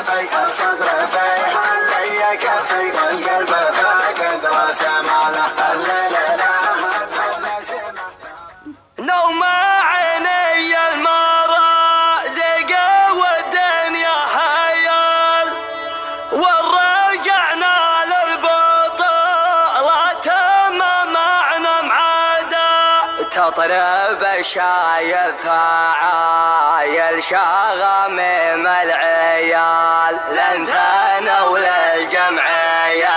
كفي الصدر فيه اللي كفي والقلب فاقد رسماله الليلة نوم عيني المرازق والدنيا حيال ورجعنا للبطولة ما معنا معادا تطرب الشايف عايل شغمم العيال لنثنا وللجمعيال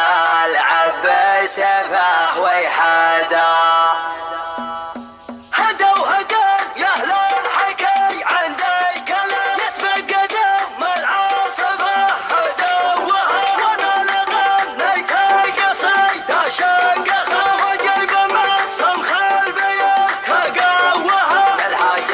عب سفح ويحدا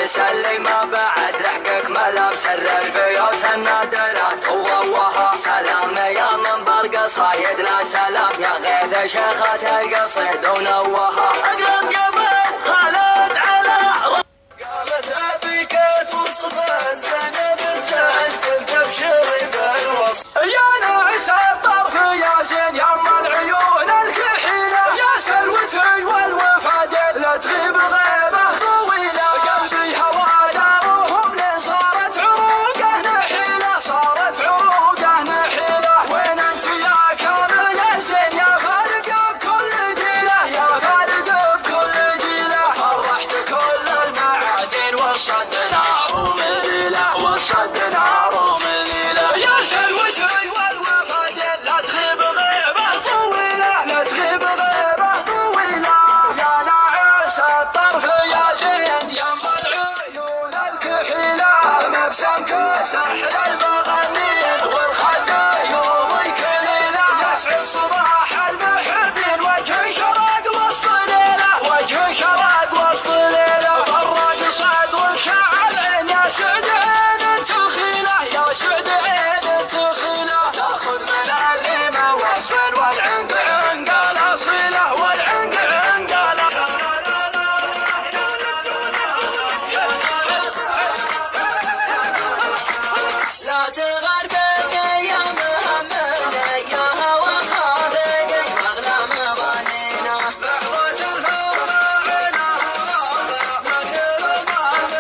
سلي ما بعد لحقك ملام سر البيوت النادرات ووها سلام يا من برق صايد لا سلام يا غيث شيخات القصيد ونوها اقرب يا ابو خالد على قامت ابيكت وصفا زينب الزين قلت ابشري بالوصف يا ناعس الطرف يا زين يا ام العيون الكحيله يا سلوتي والوفاد لا تغيب غيبه طويله قلبي هوى داروهم لين صارت عروقه نحيله صارت عروقه نحيله وين انت يا كامل الزين يا فارق بكل جيله يا فارق بكل جيله فرحت كل المعادن وصد نار مليله وصد نار مليله يا سلوتي والوفاد لا تغيب غيبه طويله لا تغيب غيبه طويله يا ناعس الطرف يا زين يا ام العيون الكحيله مبسمك سحر المغامير والخد يوضي كليله يسعد صباح المحبين وجه شرق وسط ليله وجه شرق وسط ليله فرق صدرك على يا سعد عين تخيله يا سعد عين تخيله تاخذ من الريمه وصل والعنق عنق الاصيله والعنق عنق لا تغرقني يا مهمني يا هوى خافقي اغلى مظانينا لحظة الحب عينها واضح مثل المال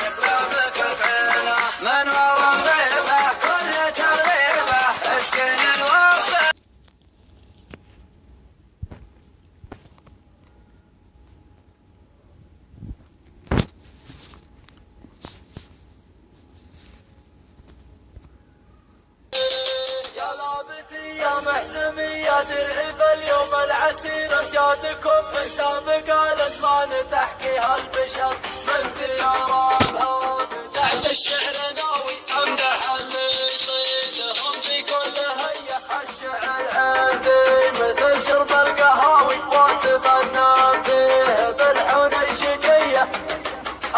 يقلبك بعينه من ورا الغيبه كل ترغيبه اسكن الوصل يا لابتي يا محزمي يا درعي فاليوم العسير رجادكم من سابق الازمان تحكيها البشر من ديارها تحت الشعر ناوي امدح اللي يصيدهم في كل هيئه الشعر عندي مثل شرب القهاوي واتفنن فيه بالحنيشجيه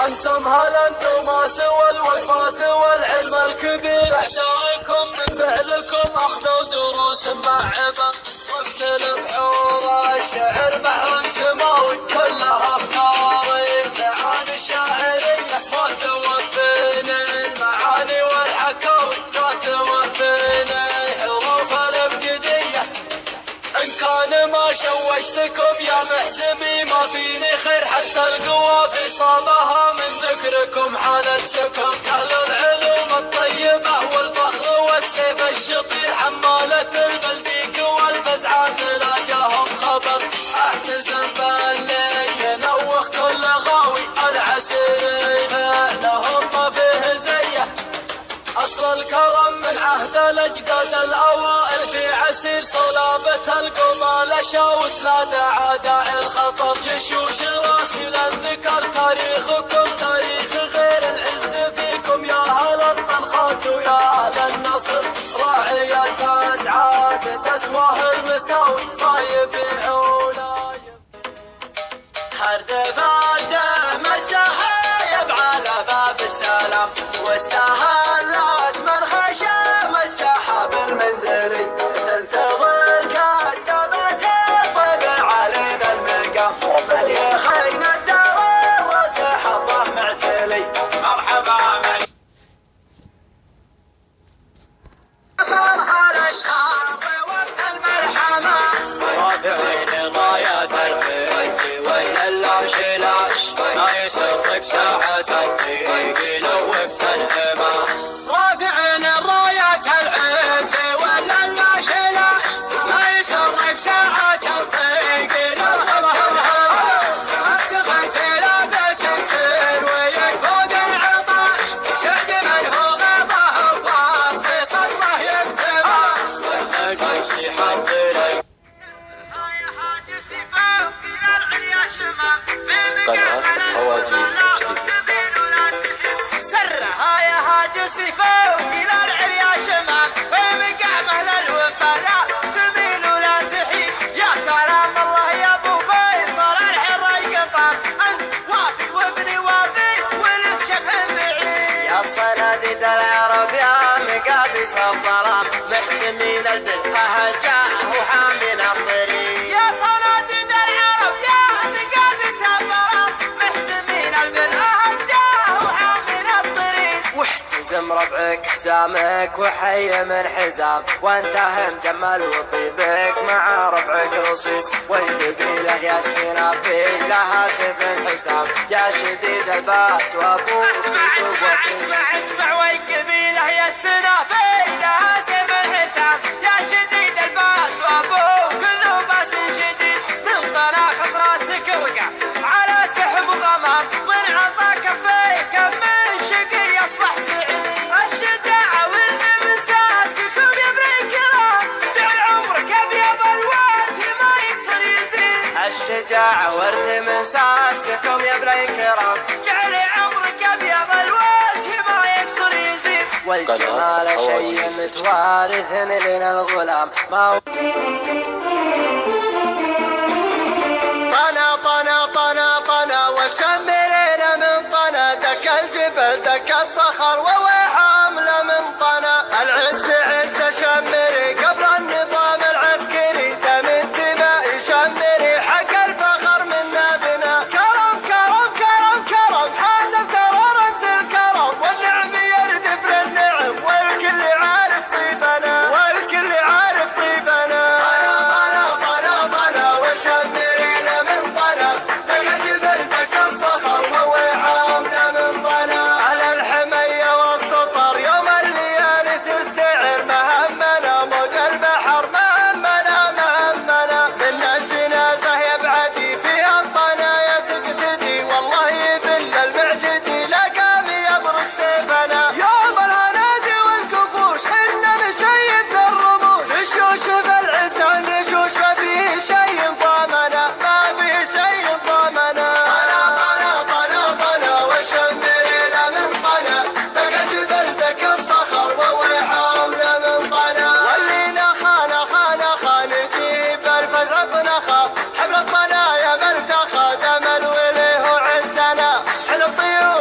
أنتم هل أنتم ما سوى الوفات والعلم الكبير أعدائكم من فعلكم أخذوا دروس مع عبر وقت البحور الشعر بحر سماوي كلها أفكاري تعاني الشاعرية ما توفيني المعاني والحكاوي ما توفيني حروف الابجدية إن كان ما شوشتكم يا محزمي ما فيني خير حتى القوى في صابها من ذكركم حالت سكم أهل العلوم الطيبة والفخر والسيف الشطير حمالة البلديك والفزعات لا جاهم خبر احتزم باللي ينوخ كل غاوي العسير لهم ما فيه زيه أصل الكرم من عهد الأجداد الأوائل في عسير صلابة القمال شاوس لا داعى داعي الخطر يشوش راسي للذكر تاريخكم تاريخ غير العز فيكم يا أهل الطلخات ويا أهل النصر راعي الفزعات تسواه المساوي ما يبيعون حرد فاده مساحيب على باب السلام واستهلت من خشم السحاب المنزلي تنتظر كسبة الطبع علينا المقام من يخين الدار الراس حظه معتلي مرحبا الراسي فوق إلى العليا شمال والمقامة للوفاء تميل ولا تحيد يا سلام الله يا ابو فيصل الحر يقطع انت وافي وابني وافي ولك شبه بعيد يا صناديد العرب يا مقابس الظلام محتمين البدء هجاه وحامين الطريق يا صناديد العرب يا مقابس الظلام محتمين البدء هجاه وحامين الطريق واحتزم ربعك حزامك وحي من حزام وانت هم جمال وطيبك مع ربعك رصيد والقبيله يا السنافي لها سيف حسام يا شديد الباس وابوك اسمع والقبيله يا السنافي لها سيف حسام يا شديد الباس وابوك ذو باس جديد من طلاق راسك وقع على سحب غمام من عطا كفيك من شقي يصبح سعيد الشجاعة والمساسكم يا ابن الكرام جعل عمرك ابيض الوجه ما يكسر يزيد الشجاعة ورد من ساسكم يا ابن الكرام جعل عمرك ابيض الوجه ما يكسر يزيد والجمال شيء متوارث لنا الغلام ما طنا وشمرين من طنا دك الجبل دك الصخر ووحامل من طنا العز عز شمري قبل النظام العسكري دم الدماء شمري حق الفخر منا بنا كرم حاتم ترى رمز الكرم والنعم يردف للنعم والكل عارف طيبنا طنا وشمرين من طنا دك الجبل دك الصخر ووحامل من طنا على الحمية والسطر يوم الليالي تستعر مهمنا موج البحر مهمنا من الجنازة يبعدي فيها الطنايا تقتدي والله يذل المعتدي لقامي يبرك سيفنا يوم الهنادي والكفوش حنا نشيب ذا الرموش نشوش بالعسان نشوش ما فيه شيء ضامنا طنا وشمرين من طنا دك الجبل دك الصخر ووحامل من طنا واللينا خان جيب الفزع طنخا حبل الطنايا مرتخى دم الوله عزنا حل الطيور